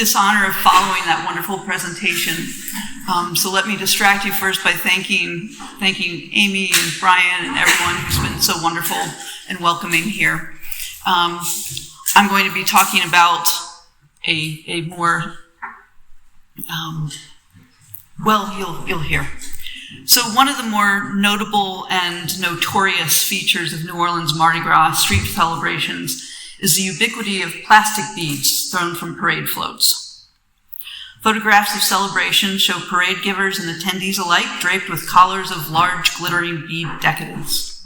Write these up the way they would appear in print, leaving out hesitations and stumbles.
dishonor of following that wonderful presentation. So let me distract you first by thanking Amy and Brian and everyone who's been so wonderful and welcoming here. I'm going to be talking about a more, you'll hear. So one of the more notable and notorious features of New Orleans Mardi Gras street celebrations is the ubiquity of plastic beads thrown from parade floats. Photographs of celebrations show parade givers and attendees alike draped with collars of large glittering bead decadence.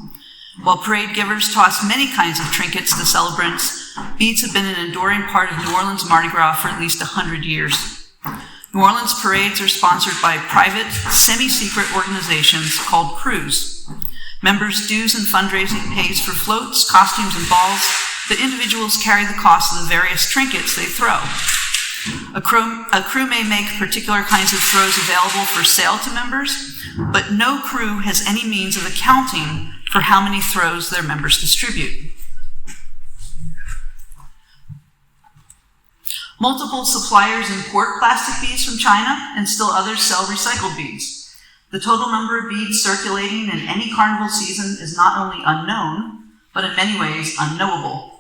While parade givers toss many kinds of trinkets to celebrants, beads have been an enduring part of New Orleans Mardi Gras for at least 100 years. New Orleans parades are sponsored by private, semi-secret organizations called crews. Members' dues and fundraising pays for floats, costumes, and balls, but individuals carry the cost of the various trinkets they throw. A crew may make particular kinds of throws available for sale to members, but no crew has any means of accounting for how many throws their members distribute. Multiple suppliers import plastic beads from China, and still others sell recycled beads. The total number of beads circulating in any carnival season is not only unknown, but in many ways unknowable.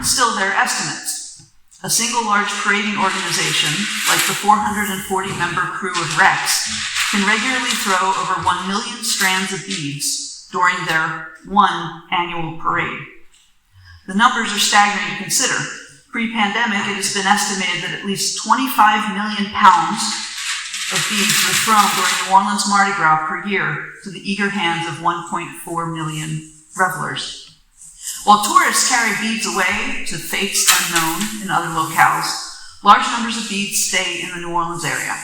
Still, there are estimates. A single large parading organization, like the 440-member crew of Rex, can regularly throw over 1 million strands of beads during their one annual parade. The numbers are staggering to consider. Pre-pandemic, it has been estimated that at least 25 million pounds of beads were thrown during New Orleans Mardi Gras per year to the eager hands of 1.4 million revelers. While tourists carry beads away to fates unknown in other locales, large numbers of beads stay in the New Orleans area.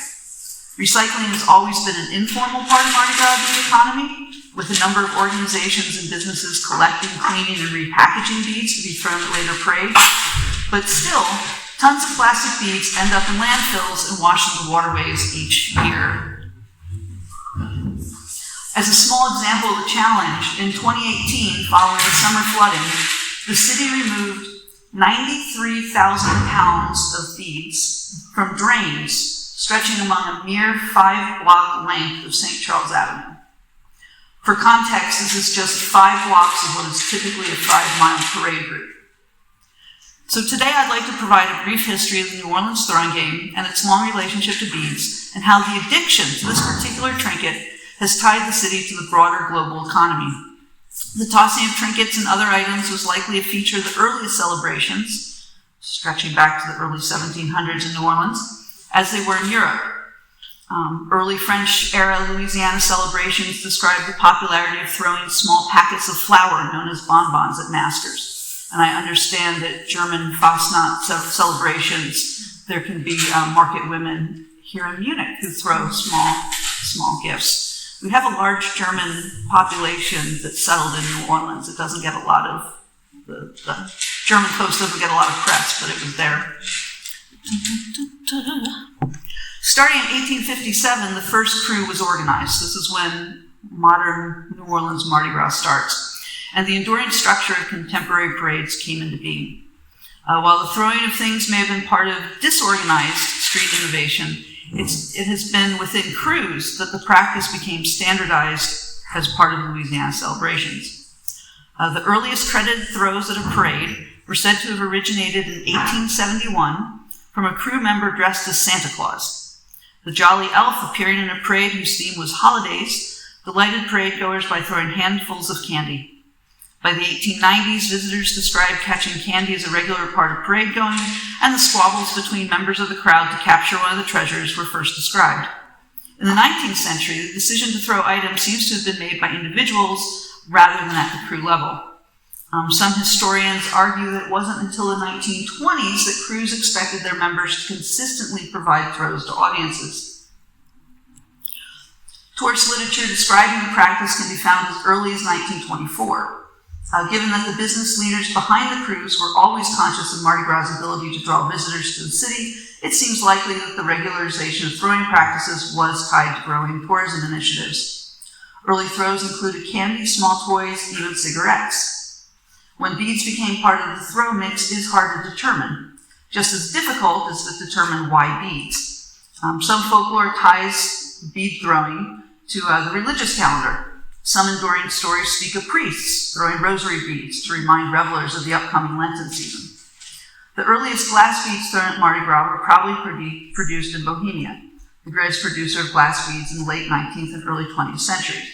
Recycling has always been an informal part of Mardi Gras bead economy, with a number of organizations and businesses collecting, cleaning, and repackaging beads to be thrown at later parades. But still, tons of plastic beads end up in landfills and wash into waterways each year. As a small example of the challenge, in 2018, following the summer flooding, the city removed 93,000 pounds of beads from drains stretching among a mere 5-block length of St. Charles Avenue. For context, this is just 5 blocks of what is typically a 5-mile parade route. So today I'd like to provide a brief history of the New Orleans throwing game and its long relationship to beads, and how the addiction to this particular trinket has tied the city to the broader global economy. The tossing of trinkets and other items was likely a feature of the earliest celebrations, stretching back to the early 1700s in New Orleans, as they were in Europe. Early French-era Louisiana celebrations describe the popularity of throwing small packets of flour known as bonbons at masters. And I understand that German Fastnacht celebrations, there can be market women here in Munich who throw small gifts. We have a large German population that's settled in New Orleans. It doesn't get a lot of, the German coast doesn't get a lot of press, but it was there. Starting in 1857, the first crew was organized. This is when modern New Orleans Mardi Gras starts. And the enduring structure of contemporary parades came into being. While the throwing of things may have been part of disorganized street innovation, it has been within crews that the practice became standardized as part of Louisiana celebrations. The earliest credited throws at a parade were said to have originated in 1871 from a crew member dressed as Santa Claus. The jolly elf appearing in a parade whose theme was holidays delighted parade goers by throwing handfuls of candy. By the 1890s, visitors described catching candy as a regular part of parade going, and the squabbles between members of the crowd to capture one of the treasures were first described. In the 19th century, the decision to throw items seems to have been made by individuals rather than at the crew level. Some historians argue that it wasn't until the 1920s that crews expected their members to consistently provide throws to audiences. Tourist literature describing the practice can be found as early as 1924. Given that the business leaders behind the crews were always conscious of Mardi Gras' ability to draw visitors to the city, it seems likely that the regularization of throwing practices was tied to growing tourism initiatives. Early throws included candy, small toys, even cigarettes. When beads became part of the throw mix is hard to determine. Just as difficult is to determine why beads. Some folklore ties bead throwing to the religious calendar. Some enduring stories speak of priests throwing rosary beads to remind revelers of the upcoming Lenten season. The earliest glass beads thrown at Mardi Gras were probably produced in Bohemia, the greatest producer of glass beads in the late 19th and early 20th centuries.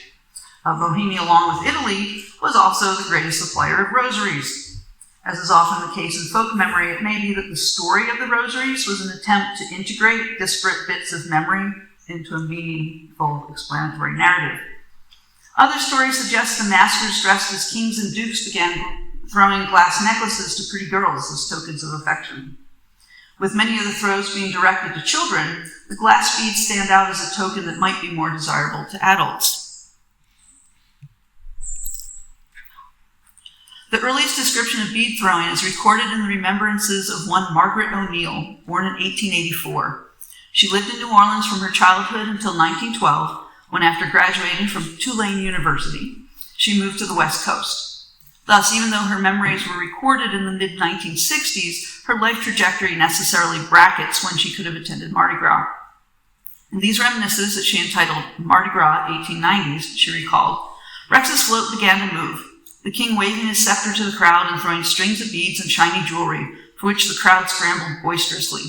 Bohemia, along with Italy, was also the greatest supplier of rosaries. As is often the case in folk memory, it may be that the story of the rosaries was an attempt to integrate disparate bits of memory into a meaningful explanatory narrative. Other stories suggest the maskers dressed as kings and dukes began throwing glass necklaces to pretty girls as tokens of affection. With many of the throws being directed to children, the glass beads stand out as a token that might be more desirable to adults. The earliest description of bead throwing is recorded in the remembrances of one Margaret O'Neill, born in 1884. She lived in New Orleans from her childhood until 1912, when after graduating from Tulane University, she moved to the West Coast. Thus, even though her memories were recorded in the mid-1960s, her life trajectory necessarily brackets when she could have attended Mardi Gras. In these reminiscences that she entitled Mardi Gras 1890s, she recalled, Rex's float began to move, the king waving his scepter to the crowd and throwing strings of beads and shiny jewelry, for which the crowd scrambled boisterously.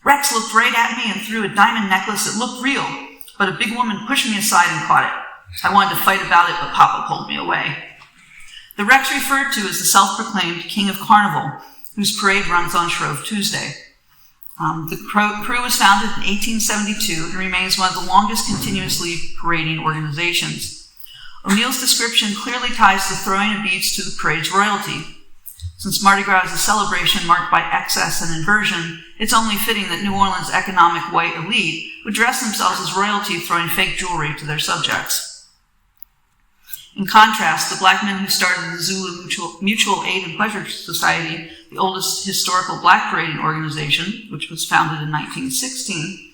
Rex looked right at me and threw a diamond necklace that looked real, but a big woman pushed me aside and caught it. I wanted to fight about it, but Papa pulled me away. The Rex referred to is the self-proclaimed King of Carnival, whose parade runs on Shrove Tuesday. The crew was founded in 1872 and remains one of the longest continuously parading organizations. O'Neill's description clearly ties the throwing of beads to the parade's royalty. Since Mardi Gras is a celebration marked by excess and inversion, it's only fitting that New Orleans' economic white elite would dress themselves as royalty, throwing fake jewelry to their subjects. In contrast, the black men who started the Zulu Mutual Aid and Pleasure Society, the oldest historical black parading organization, which was founded in 1916,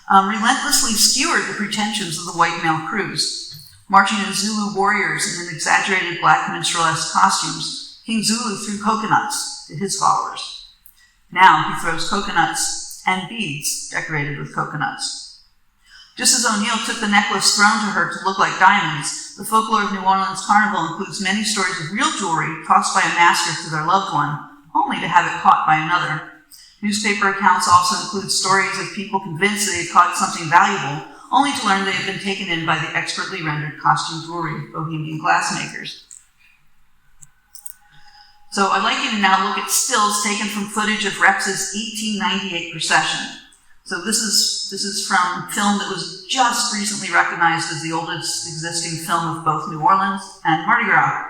relentlessly skewered the pretensions of the white male crews. Marching as Zulu warriors in exaggerated black minstrel-esque costumes, King Zulu threw coconuts to his followers. Now he throws coconuts and beads decorated with coconuts. Just as O'Neill took the necklace thrown to her to look like diamonds, the folklore of New Orleans Carnival includes many stories of real jewelry tossed by a masker to their loved one, only to have it caught by another. Newspaper accounts also include stories of people convinced they had caught something valuable, only to learn they had been taken in by the expertly rendered costume jewelry of Bohemian glassmakers. So I'd like you to now look at stills taken from footage of Rex's 1898 procession. So this is from film that was just recently recognized as the oldest existing film of both New Orleans and Mardi Gras.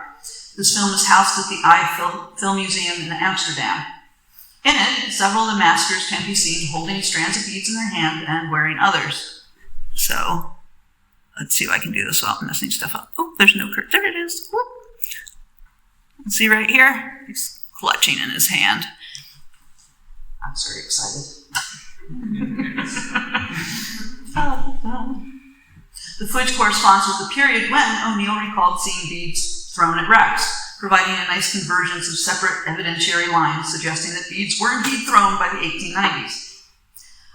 This film is housed at the Eye Film Museum in Amsterdam. In it, several of the maskers can be seen holding strands of beads in their hand and wearing others. So let's see if I can do this without messing stuff up. Oh, there's no curve. There it is. Whoop. See right here? He's clutching in his hand. I'm very excited. The footage corresponds with the period when O'Neill recalled seeing beads thrown at Rex, providing a nice convergence of separate evidentiary lines suggesting that beads were indeed thrown by the 1890s.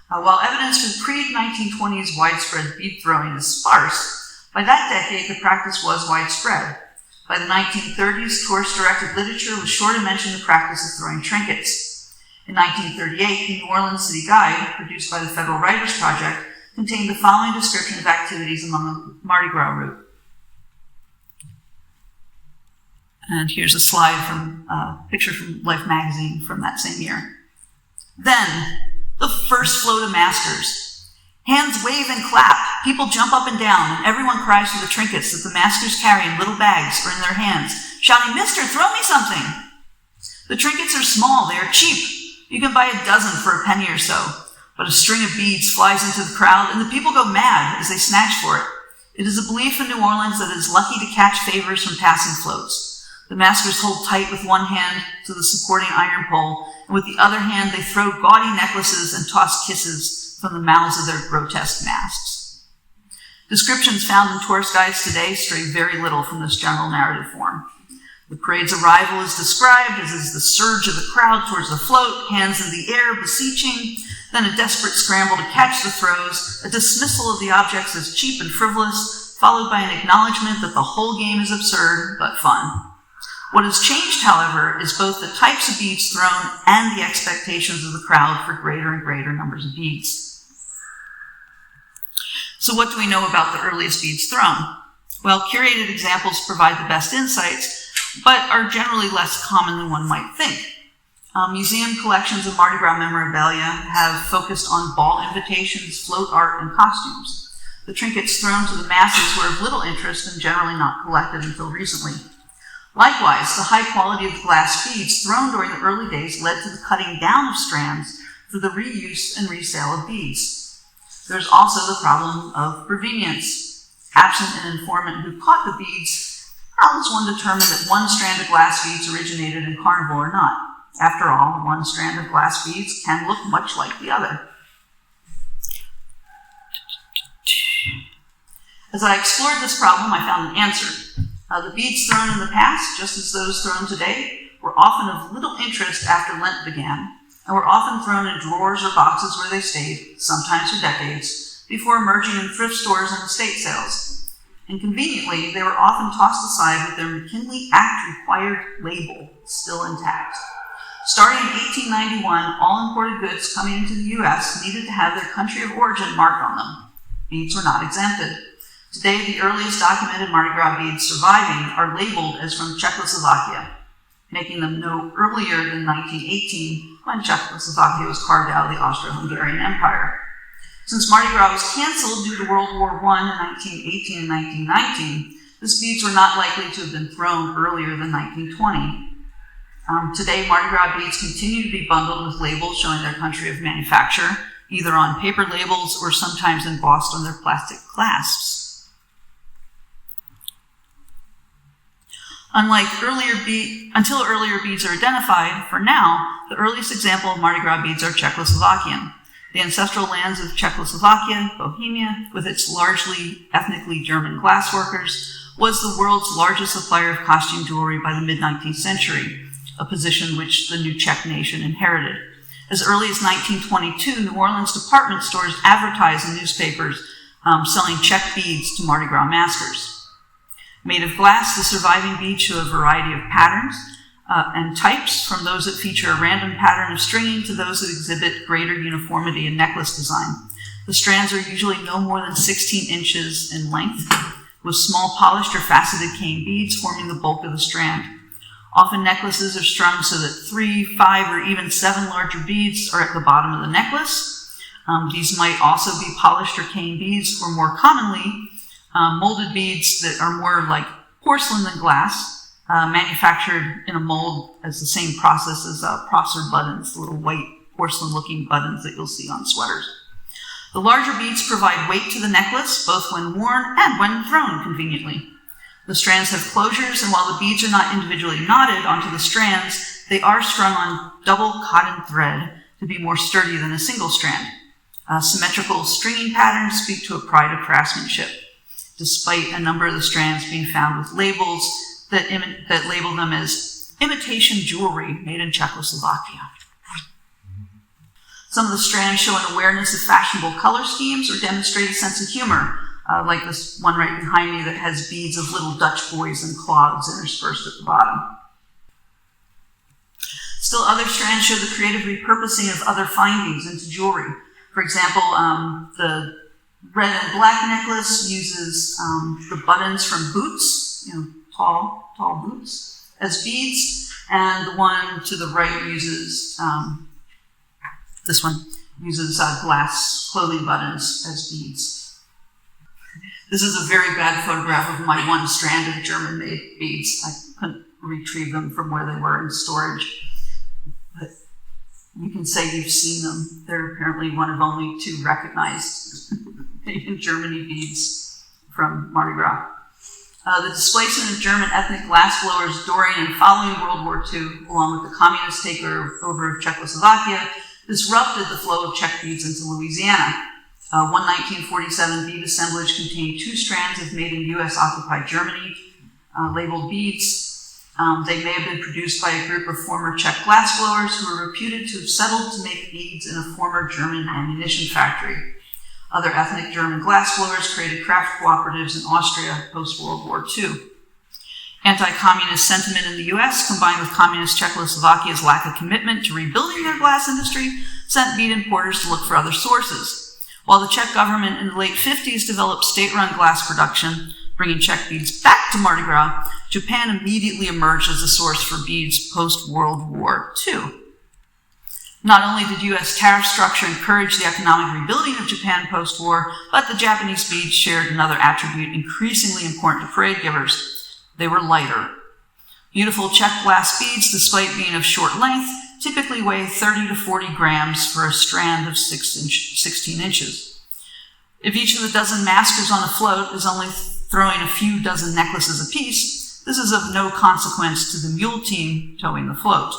While evidence for the pre-1920s widespread bead throwing is sparse, by that decade the practice was widespread. By the 1930s, tourist-directed literature was sure to mention the practice of throwing trinkets. In 1938, the New Orleans City Guide, produced by the Federal Writers Project, contained the following description of activities along the Mardi Gras route. And here's a slide from a picture from Life magazine from that same year. Then, the first float of maskers. Hands wave and clap, people jump up and down, and everyone cries for the trinkets that the maskers carry in little bags or in their hands, shouting, "Mister, throw me something!" The trinkets are small, they are cheap. You can buy a dozen for a penny or so, but a string of beads flies into the crowd, and the people go mad as they snatch for it. It is a belief in New Orleans that it is lucky to catch favors from passing floats. The maskers hold tight with one hand to the supporting iron pole, and with the other hand they throw gaudy necklaces and toss kisses from the mouths of their grotesque masks. Descriptions found in tourist guides today stray very little from this general narrative form. The parade's arrival is described as the surge of the crowd towards the float, hands in the air, beseeching, then a desperate scramble to catch the throws, a dismissal of the objects as cheap and frivolous, followed by an acknowledgement that the whole game is absurd but fun. What has changed, however, is both the types of beads thrown and the expectations of the crowd for greater and greater numbers of beads. So what do we know about the earliest beads thrown? Well, curated examples provide the best insights, but are generally less common than one might think. Museum collections of Mardi Gras memorabilia have focused on ball invitations, float art, and costumes. The trinkets thrown to the masses were of little interest and generally not collected until recently. Likewise, the high quality of the glass beads thrown during the early days led to the cutting down of strands for the reuse and resale of beads. There's also the problem of provenience. Absent an informant who caught the beads, how does one determine that one strand of glass beads originated in Carnival or not? After all, one strand of glass beads can look much like the other. As I explored this problem, I found an answer. The beads thrown in the past, just as those thrown today, were often of little interest after Lent began, and were often thrown in drawers or boxes where they stayed, sometimes for decades, before emerging in thrift stores and estate sales. And conveniently, they were often tossed aside with their McKinley Act-required label still intact. Starting in 1891, all imported goods coming into the U.S. needed to have their country of origin marked on them. Beads were not exempted. Today, the earliest documented Mardi Gras beads surviving are labeled as from Czechoslovakia, making them no earlier than 1918, when Czechoslovakia was carved out of the Austro-Hungarian Empire. Since Mardi Gras was canceled due to World War I in 1918 and 1919, these beads were not likely to have been thrown earlier than 1920. Today, Mardi Gras beads continue to be bundled with labels showing their country of manufacture, either on paper labels or sometimes embossed on their plastic clasps. Until earlier beads are identified, for now, the earliest example of Mardi Gras beads are Czechoslovakian. The ancestral lands of Czechoslovakia, Bohemia, with its largely ethnically German glassworkers, was the world's largest supplier of costume jewelry by the mid-19th century, a position which the new Czech nation inherited. As early as 1922, New Orleans department stores advertised in newspapers selling Czech beads to Mardi Gras maskers. Made of glass, the surviving beads show a variety of patterns and types, from those that feature a random pattern of stringing to those that exhibit greater uniformity in necklace design. The strands are usually no more than 16 inches in length, with small polished or faceted cane beads forming the bulk of the strand. Often necklaces are strung so that 3, 5, or even 7 larger beads are at the bottom of the necklace. These might also be polished or cane beads, or more commonly, molded beads that are more like porcelain than glass, manufactured in a mold as the same process as Prosser buttons, the little white porcelain-looking buttons that you'll see on sweaters. The larger beads provide weight to the necklace, both when worn and when thrown conveniently. The strands have closures, and while the beads are not individually knotted onto the strands, they are strung on double cotton thread to be more sturdy than a single strand. Symmetrical stringing patterns speak to a pride of craftsmanship, despite a number of the strands being found with labels that label them as imitation jewelry made in Czechoslovakia. Some of the strands show an awareness of fashionable color schemes or demonstrate a sense of humor, like this one right behind me that has beads of little Dutch boys and clogs interspersed at the bottom. Still, other strands show the creative repurposing of other findings into jewelry. For example, the red and black necklace uses the buttons from boots, tall boots, as beads, and the one to the right uses, this one uses glass clothing buttons as beads. This is a very bad photograph of my one strand of German-made beads. I couldn't retrieve them from where they were in storage, but you can say you've seen them. They're apparently one of only 2 recognized made in Germany beads from Mardi Gras. The displacement of German ethnic glassblowers during and following World War II, along with the communist takeover of Czechoslovakia, disrupted the flow of Czech beads into Louisiana. One 1947 bead assemblage contained 2 strands of made in U.S.-occupied Germany, labeled beads. They may have been produced by a group of former Czech glassblowers who were reputed to have settled to make beads in a former German ammunition factory. Other ethnic German glassblowers created craft cooperatives in Austria post-World War II. Anti-communist sentiment in the US, combined with communist Czechoslovakia's lack of commitment to rebuilding their glass industry, sent bead importers to look for other sources. While the Czech government in the late 50s developed state-run glass production, bringing Czech beads back to Mardi Gras, Japan immediately emerged as a source for beads post-World War II. Not only did U.S. tariff structure encourage the economic rebuilding of Japan post-war, but the Japanese beads shared another attribute increasingly important to parade givers. They were lighter. Beautiful Czech glass beads, despite being of short length, typically weigh 30 to 40 grams for a strand of 16 inches. If each of the dozen maskers on a float is only throwing a few dozen necklaces apiece, this is of no consequence to the mule team towing the float.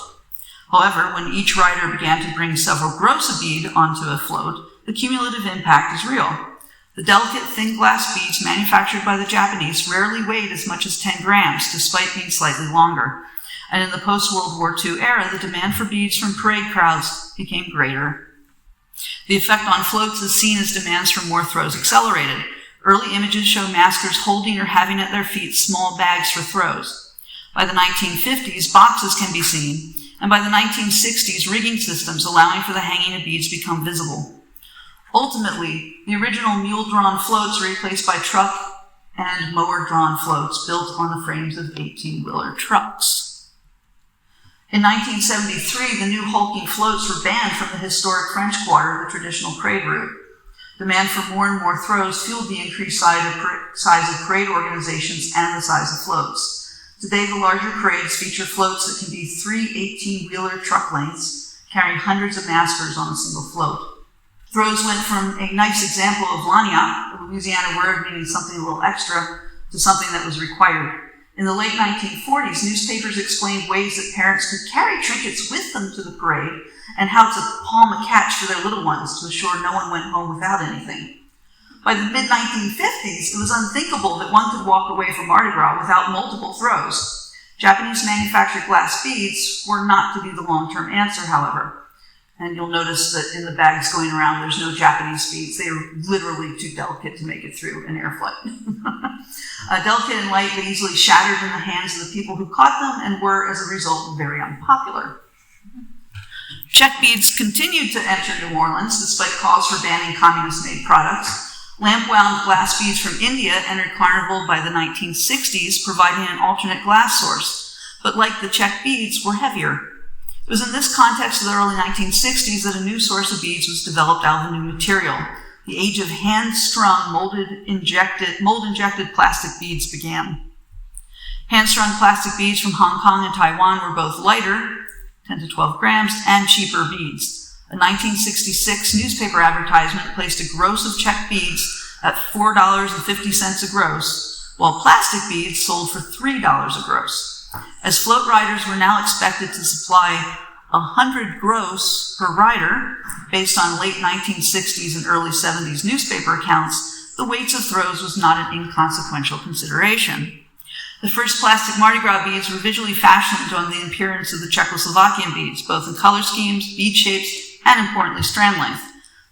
However, when each rider began to bring several gross a bead onto a float, the cumulative impact is real. The delicate, thin glass beads manufactured by the Japanese rarely weighed as much as 10 grams, despite being slightly longer. And in the post-World War II era, the demand for beads from parade crowds became greater. The effect on floats is seen as demands for more throws accelerated. Early images show maskers holding or having at their feet small bags for throws. By the 1950s, boxes can be seen, and by the 1960s, rigging systems allowing for the hanging of beads become visible. Ultimately, the original mule-drawn floats were replaced by truck and mower-drawn floats built on the frames of 18-wheeler trucks. In 1973, the new hulking floats were banned from the historic French Quarter, the traditional parade route. Demand for more and more throws fueled the increased size of parade organizations and the size of floats. Today, the larger parades feature floats that can be 3 18-wheeler truck lengths, carrying hundreds of maskers on a single float. Throws went from a nice example of lagniappe, a Louisiana word meaning something a little extra, to something that was required. In the late 1940s, newspapers explained ways that parents could carry trinkets with them to the parade and how to palm a catch for their little ones to assure no one went home without anything. By the mid-1950s, it was unthinkable that one could walk away from Mardi Gras without multiple throws. Japanese manufactured glass beads were not to be the long-term answer, however. And you'll notice that in the bags going around, there's no Japanese beads. They are literally too delicate to make it through an air flight. Delicate and light, they easily shattered in the hands of the people who caught them and were, as a result, very unpopular. Czech beads continued to enter New Orleans, despite calls for banning communist-made products. Lamp-wound glass beads from India entered Carnival by the 1960s, providing an alternate glass source. But like the Czech beads, were heavier. It was in this context of the early 1960s that a new source of beads was developed out of a new material. The age of hand-strung, mold-injected plastic beads began. Hand-strung plastic beads from Hong Kong and Taiwan were both lighter, 10 to 12 grams, and cheaper beads. A 1966 newspaper advertisement placed a gross of Czech beads at $4.50 a gross, while plastic beads sold for $3 a gross. As float riders were now expected to supply 100 gross per rider, based on late 1960s and early 70s newspaper accounts, the weights of throws was not an inconsequential consideration. The first plastic Mardi Gras beads were visually fashioned on the appearance of the Czechoslovakian beads, both in color schemes, bead shapes, and importantly, strand length.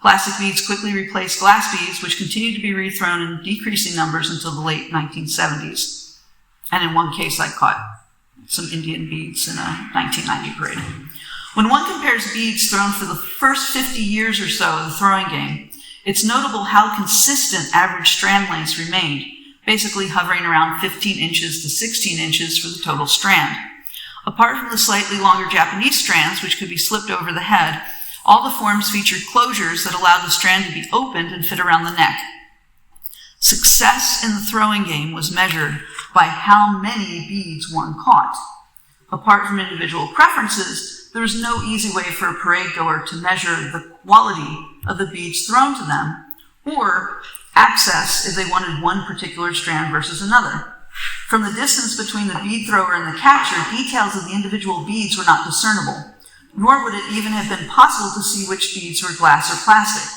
Plastic beads quickly replaced glass beads, which continued to be rethrown in decreasing numbers until the late 1970s. And in one case, I caught some Indian beads in a 1990 parade. When one compares beads thrown for the first 50 years or so of the throwing game, it's notable how consistent average strand lengths remained, basically hovering around 15 inches to 16 inches for the total strand. Apart from the slightly longer Japanese strands, which could be slipped over the head, all the forms featured closures that allowed the strand to be opened and fit around the neck. Success in the throwing game was measured by how many beads one caught. Apart from individual preferences, there was no easy way for a parade goer to measure the quality of the beads thrown to them, or access if they wanted one particular strand versus another. From the distance between the bead thrower and the catcher, details of the individual beads were not discernible, nor would it even have been possible to see which beads were glass or plastic.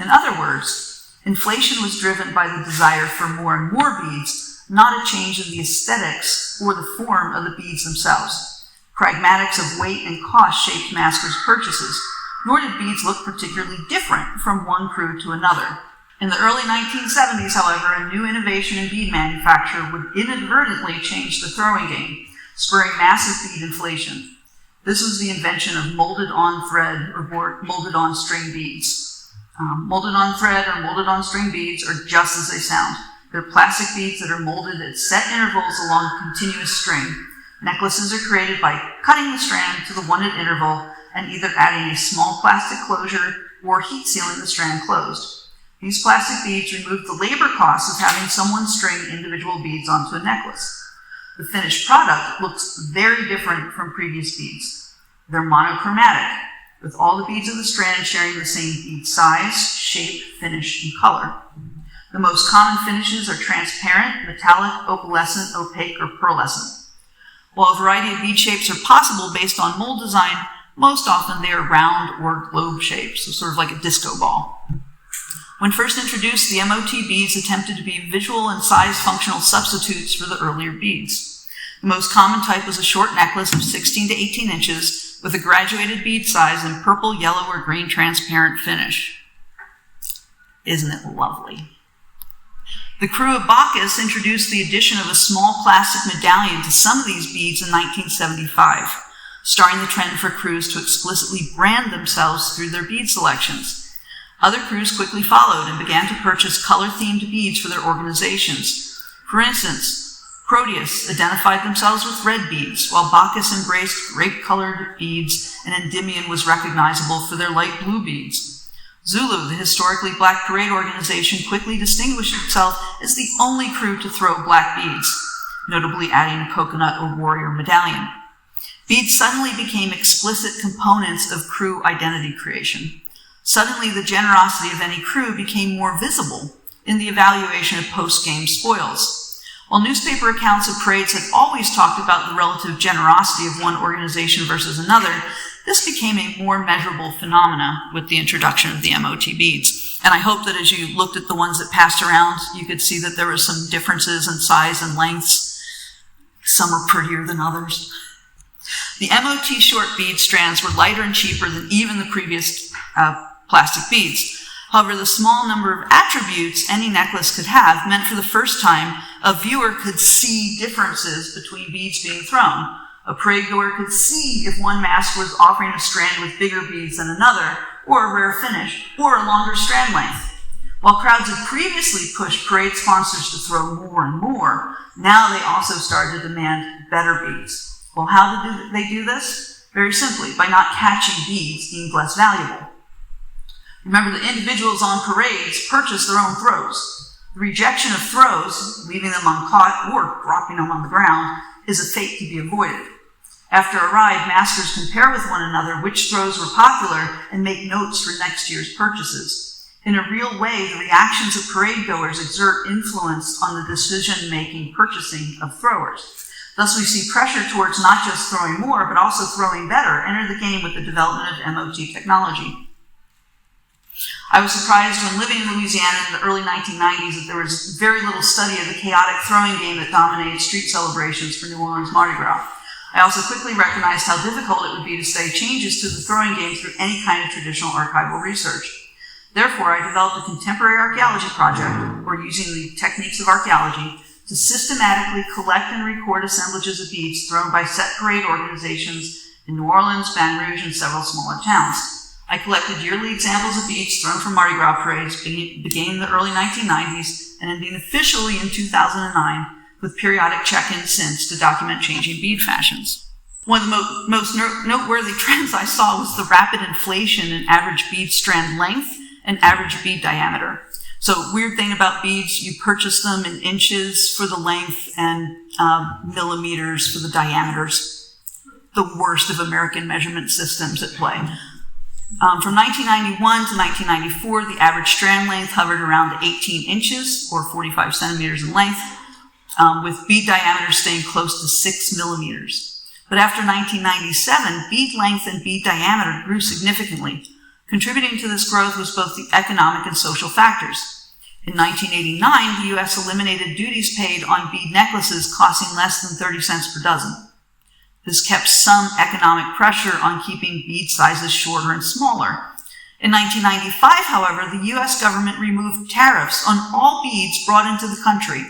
In other words, inflation was driven by the desire for more and more beads, not a change in the aesthetics or the form of the beads themselves. Pragmatics of weight and cost shaped maskers' purchases, nor did beads look particularly different from one crew to another. In the early 1970s, however, a new innovation in bead manufacture would inadvertently change the throwing game, spurring massive bead inflation. This was the invention of molded-on thread or molded-on string beads. Molded-on thread or molded-on string beads are just as they sound. They're plastic beads that are molded at set intervals along a continuous string. Necklaces are created by cutting the strand to the wanted interval and either adding a small plastic closure or heat sealing the strand closed. These plastic beads remove the labor costs of having someone string individual beads onto a necklace. The finished product looks very different from previous beads. They're monochromatic, with all the beads of the strand sharing the same bead size, shape, finish, and color. The most common finishes are transparent, metallic, opalescent, opaque, or pearlescent. While a variety of bead shapes are possible based on mold design, most often they are round or globe shaped, so sort of like a disco ball. When first introduced, the MOT beads attempted to be visual and size functional substitutes for the earlier beads. The most common type was a short necklace of 16 to 18 inches with a graduated bead size in purple, yellow, or green transparent finish. Isn't it lovely? The crew of Bacchus introduced the addition of a small plastic medallion to some of these beads in 1975, starting the trend for crews to explicitly brand themselves through their bead selections. Other crews quickly followed and began to purchase color-themed beads for their organizations. For instance, Proteus identified themselves with red beads, while Bacchus embraced grape-colored beads, and Endymion was recognizable for their light blue beads. Zulu, the historically black parade organization, quickly distinguished itself as the only crew to throw black beads, notably adding a coconut or warrior medallion. Beads suddenly became explicit components of crew identity creation. Suddenly, the generosity of any crew became more visible in the evaluation of post-game spoils. While newspaper accounts of parades had always talked about the relative generosity of one organization versus another, this became a more measurable phenomena with the introduction of the MOT beads. And I hope that as you looked at the ones that passed around, you could see that there were some differences in size and lengths. Some are prettier than others. The MOT short bead strands were lighter and cheaper than even the previous plastic beads. However, the small number of attributes any necklace could have meant for the first time a viewer could see differences between beads being thrown. A parade goer could see if one mask was offering a strand with bigger beads than another, or a rare finish, or a longer strand length. While crowds had previously pushed parade sponsors to throw more and more, now they also started to demand better beads. Well, how did they do this? Very simply, by not catching beads deemed less valuable. Remember that individuals on parades purchase their own throws. The rejection of throws, leaving them uncaught or dropping them on the ground, is a fate to be avoided. After a ride, maskers compare with one another which throws were popular and make notes for next year's purchases. In a real way, the reactions of parade goers exert influence on the decision-making purchasing of throwers. Thus, we see pressure towards not just throwing more, but also throwing better enter the game with the development of MOT technology. I was surprised when living in Louisiana in the early 1990s that there was very little study of the chaotic throwing game that dominated street celebrations for New Orleans Mardi Gras. I also quickly recognized how difficult it would be to study changes to the throwing game through any kind of traditional archival research. Therefore, I developed a contemporary archaeology project, or using the techniques of archaeology, to systematically collect and record assemblages of beads thrown by set parade organizations in New Orleans, Baton Rouge, and several smaller towns. I collected yearly examples of beads thrown from Mardi Gras parades beginning in the early 1990s and ending officially in 2009, with periodic check-ins since to document changing bead fashions. One of the most noteworthy trends I saw was the rapid inflation in average bead strand length and average bead diameter. So, weird thing about beads, you purchase them in inches for the length and millimeters for the diameters. The worst of American measurement systems at play. From 1991 to 1994, the average strand length hovered around 18 inches, or 45 centimeters in length, with bead diameter staying close to 6 millimeters. But after 1997, bead length and bead diameter grew significantly. Contributing to this growth was both the economic and social factors. In 1989, the U.S. eliminated duties paid on bead necklaces costing less than 30 cents per dozen. This kept some economic pressure on keeping bead sizes shorter and smaller. In 1995, however, the U.S. government removed tariffs on all beads brought into the country.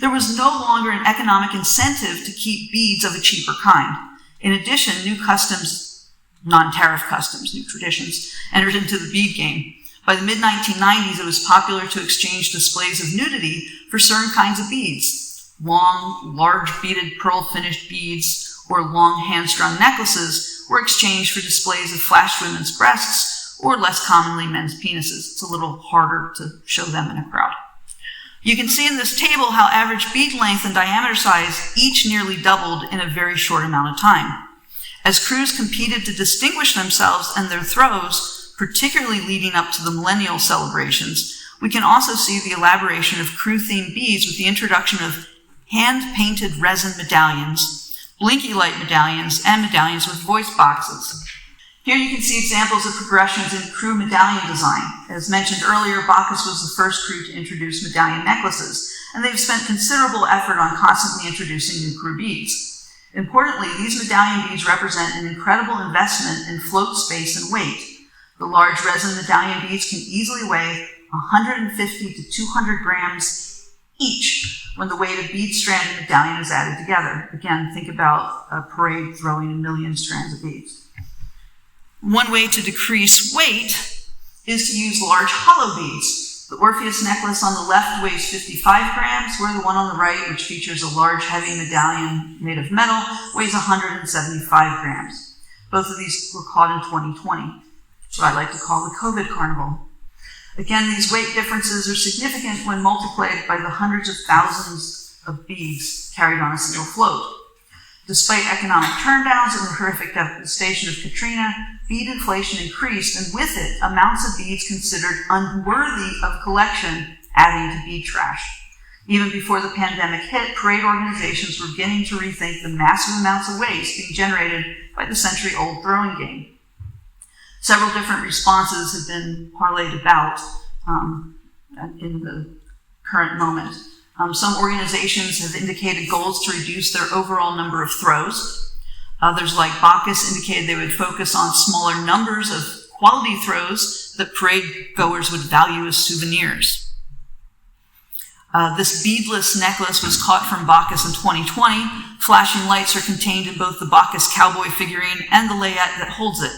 There was no longer an economic incentive to keep beads of a cheaper kind. In addition, new customs, non-tariff customs, new traditions, entered into the bead game. By the mid-1990s, it was popular to exchange displays of nudity for certain kinds of beads. Long, large beaded pearl-finished beads or long hand-strung necklaces were exchanged for displays of flashed women's breasts or, less commonly, men's penises. It's a little harder to show them in a crowd. You can see in this table how average bead length and diameter size each nearly doubled in a very short amount of time. As crews competed to distinguish themselves and their throws, particularly leading up to the millennial celebrations, we can also see the elaboration of crew-themed beads with the introduction of hand-painted resin medallions, blinky light medallions, and medallions with voice boxes. Here you can see examples of progressions in crew medallion design. As mentioned earlier, Bacchus was the first crew to introduce medallion necklaces, and they've spent considerable effort on constantly introducing new crew beads. Importantly, these medallion beads represent an incredible investment in float space and weight. The large resin medallion beads can easily weigh 150 to 200 grams each when the weight of bead strand and medallion is added together. Again, think about a parade throwing a million strands of beads. One way to decrease weight is to use large hollow beads. The Orpheus necklace on the left weighs 55 grams, where the one on the right, which features a large heavy medallion made of metal, weighs 175 grams. Both of these were caught in 2020, which I like to call the COVID carnival. Again, these weight differences are significant when multiplied by the hundreds of thousands of beads carried on a single float. Despite economic turndowns and the horrific devastation of Katrina, bead inflation increased, and with it, amounts of beads considered unworthy of collection, adding to bead trash. Even before the pandemic hit, parade organizations were beginning to rethink the massive amounts of waste being generated by the century-old throwing game. Several different responses have been parlayed about in the current moment. Some organizations have indicated goals to reduce their overall number of throws. Others, like Bacchus, indicated they would focus on smaller numbers of quality throws that parade goers would value as souvenirs. This beadless necklace was caught from Bacchus in 2020. Flashing lights are contained in both the Bacchus cowboy figurine and the layette that holds it.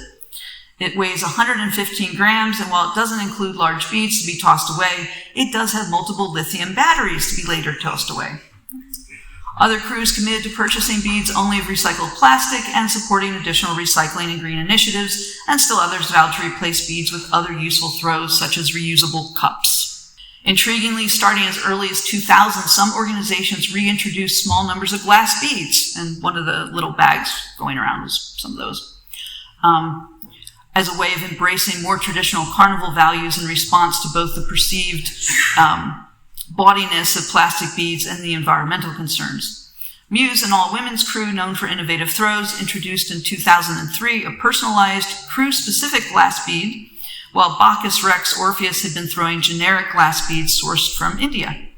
It weighs 115 grams, and while it doesn't include large beads to be tossed away, it does have multiple lithium batteries to be later tossed away. Other crews committed to purchasing beads only of recycled plastic and supporting additional recycling and green initiatives, and still others vowed to replace beads with other useful throws, such as reusable cups. Intriguingly, starting as early as 2000, some organizations reintroduced small numbers of glass beads, and one of the little bags going around was some of those. As a way of embracing more traditional carnival values in response to both the perceived bawdiness of plastic beads and the environmental concerns. Muse, an all-women's crew known for innovative throws, introduced in 2003 a personalized crew-specific glass bead, while Bacchus, Rex, Orpheus had been throwing generic glass beads sourced from India.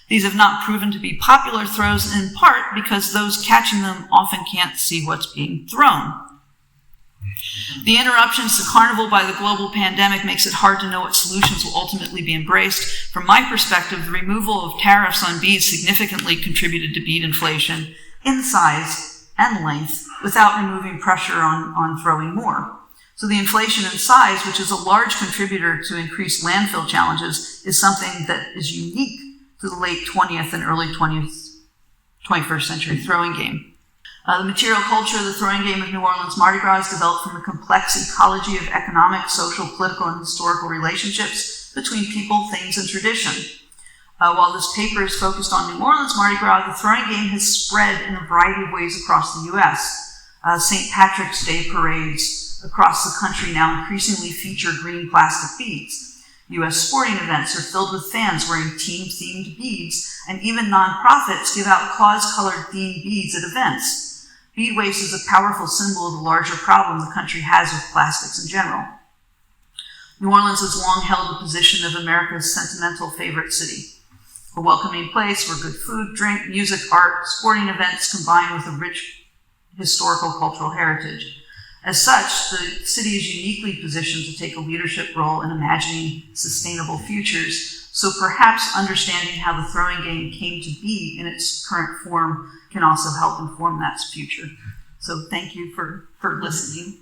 These have not proven to be popular throws, in part because those catching them often can't see what's being thrown. The interruptions to Carnival by the global pandemic makes it hard to know what solutions will ultimately be embraced. From my perspective, the removal of tariffs on beads significantly contributed to bead inflation in size and length without removing pressure on throwing more. So the inflation in size, which is a large contributor to increased landfill challenges, is something that is unique to the late 20th and early 21st century throwing game. The material culture of the throwing game of New Orleans Mardi Gras is developed from a complex ecology of economic, social, political, and historical relationships between people, things, and tradition. While this paper is focused on New Orleans Mardi Gras, the throwing game has spread in a variety of ways across the U.S. St. Patrick's Day parades across the country now increasingly feature green plastic beads. U.S. sporting events are filled with fans wearing team-themed beads, and even nonprofits give out cause-colored themed beads at events. Bead waste is a powerful symbol of the larger problem the country has with plastics in general. New Orleans has long held the position of America's sentimental favorite city, a welcoming place where good food, drink, music, art, sporting events combine with a rich historical cultural heritage. As such, the city is uniquely positioned to take a leadership role in imagining sustainable futures, so perhaps understanding how the throwing game came to be in its current form can also help inform that future. So thank you for listening.